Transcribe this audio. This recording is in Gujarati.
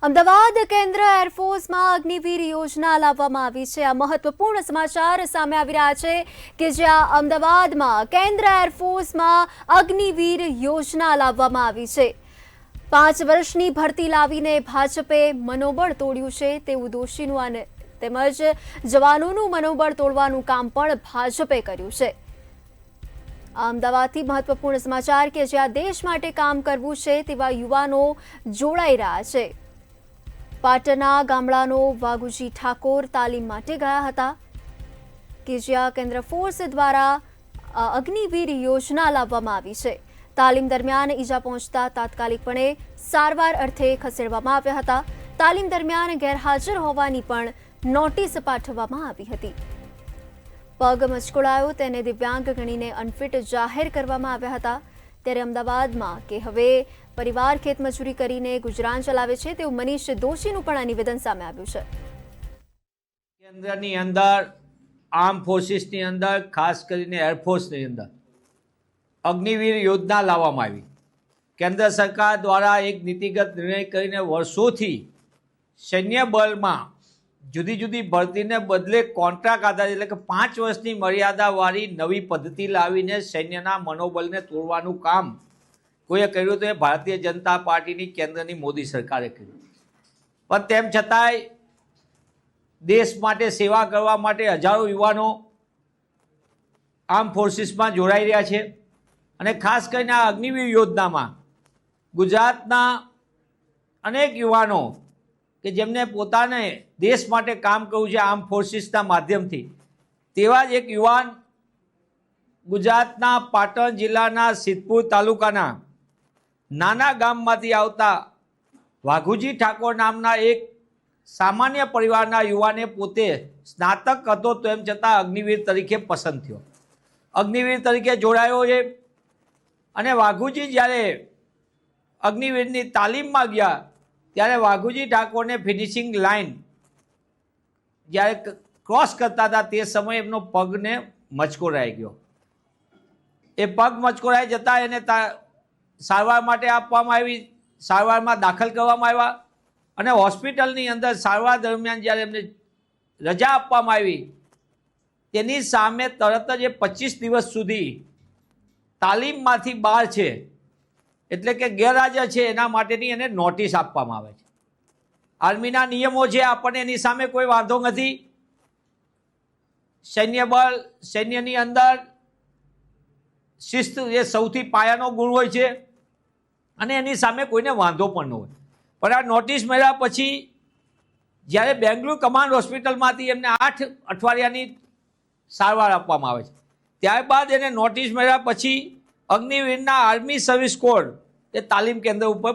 અમદાવાદ કેન્દ્ર એરફોર્સમાં અગ્નિવીર યોજના લાવવામાં આવી છે। આ મહત્વપૂર્ણ સમાચાર સામે આવી રહ્યા છે કે જ્યાં અમદાવાદમાં કેન્દ્ર એરફોર્સમાં અગ્નિવીર યોજના લાવવામાં આવી છે। 5 વર્ષની ભરતી લાવીને ભાજપે મનોબળ તોડ્યું છે તેવું દોષીનું અને તેમજ જવાનોનું મનોબળ તોડવાનું કામ પણ ભાજપે કર્યું છે। અમદાવાદથી મહત્વપૂર્ણ સમાચાર કે જ્યાં દેશ માટે કામ કરવું છે તેવા યુવાનો જોડાઈ રહ્યા છે। પાટણના ગામડાનો વાઘુજી ઠાકોર તાલીમ માટે ગયા હતા કે જ્યાં કેન્દ્ર ફોર્સ દ્વારા અગ્નિવીર યોજના લાવવામાં આવી છે। તાલીમ દરમિયાન ઈજા પહોંચતા તાત્કાલિકપણે સારવાર અર્થે ખસેડવામાં આવ્યા હતા। તાલીમ દરમિયાન ગેરહાજર હોવાની પણ નોટિસ પાઠવવામાં આવી હતી। પગ મચકોડાયો તેને દિવ્યાંગ ગણીને અનફિટ જાહેર કરવામાં આવ્યા હતા। ત્યારે અમદાવાદમાં કે હવે પરિવાર ખેતમજૂરી કરીને ગુજરાન ચલાવે છે તેવું મનીષ દોશીનું પણ આ નિવેદન સામે આવ્યું છે। કેન્દ્રની અંદર આર્મ ફોર્સિસની અંદર ખાસ કરીને એરફોર્સની અંદર અગ્નિવીર યોજના લાવવામાં આવી। કેન્દ્ર સરકાર દ્વારા એક નીતિગત નિર્ણય કરીને વર્ષોથી સૈન્ય બળમાં જુદી જુદી ભરતીને બદલે કોન્ટ્રાક્ટ આધારિત એટલે કે 5 વર્ષની મર્યાદાવાળી નવી પદ્ધતિ લાવીને સૈન્યના મનોબળને તોડવાનું કામ કોઈએ કર્યું તો એ ભારતીય જનતા પાર્ટીની કેન્દ્રની મોદી સરકારે કર્યું। પણ તેમ છતાંય દેશ માટે સેવા કરવા માટે હજારો યુવાનો આર્મ ફોર્સિસમાં જોડાઈ રહ્યા છે અને ખાસ કરીને આ અગ્નિવીર યોજનામાં ગુજરાતના અનેક યુવાનો કે જેમને પોતાને દેશ માટે કામ કરવું છે આર્મ ફોર્સિસના માધ્યમથી તેવા જ એક યુવાન ગુજરાતના પાટણ જિલ્લાના સિદ્ધપુર તાલુકાના નાના ગામમાંથી આવતા વાઘુજી ઠાકોર નામના એક સામાન્ય પરિવારના યુવાને પોતે સ્નાતક હતો તેમ છતાં અગ્નિવીર તરીકે પસંદ થયો, અગ્નિવીર તરીકે જોડાયો છે। અને વાઘુજી જ્યારે અગ્નિવીરની તાલીમમાં ગયા ત્યારે વાઘુજી ઠાકોરને ફિનિશિંગ લાઇન જ્યારે ક્રોસ કરતા હતા તે સમયે એમનો પગને મચકોરાઈ ગયો। એ પગ મચકોરાઈ જતાં એને સારવાર માટે આપવામાં આવી, સારવારમાં દાખલ કરવામાં આવ્યા અને હોસ્પિટલની અંદર સારવાર દરમિયાન જ્યારે એમને રજા આપવામાં આવી તેની સામે તરત જ 25 દિવસ સુધી તાલીમમાંથી બહાર છે એટલે કે ગેરહાજર છે એના માટેની એને નોટિસ આપવામાં આવે છે। આર્મીના નિયમો છે, આપણને એની સામે કોઈ વાંધો નથી। સૈન્યની અંદર શિસ્ત એ સૌથી પાયાનો ગુણ હોય છે અને એની સામે કોઈને વાંધો પણ ન હોય। પણ આ નોટિસ મળ્યા પછી જ્યારે બેંગ્લોર કમાન્ડ હોસ્પિટલમાંથી એમને 8 અઠવાડિયાની સારવાર આપવામાં આવે છે ત્યારબાદ એને નોટિસ મળ્યા પછી અગ્નિવીરના આર્મી સર્વિસ કોડ એ તાલીમ કેન્દ્ર ઉપર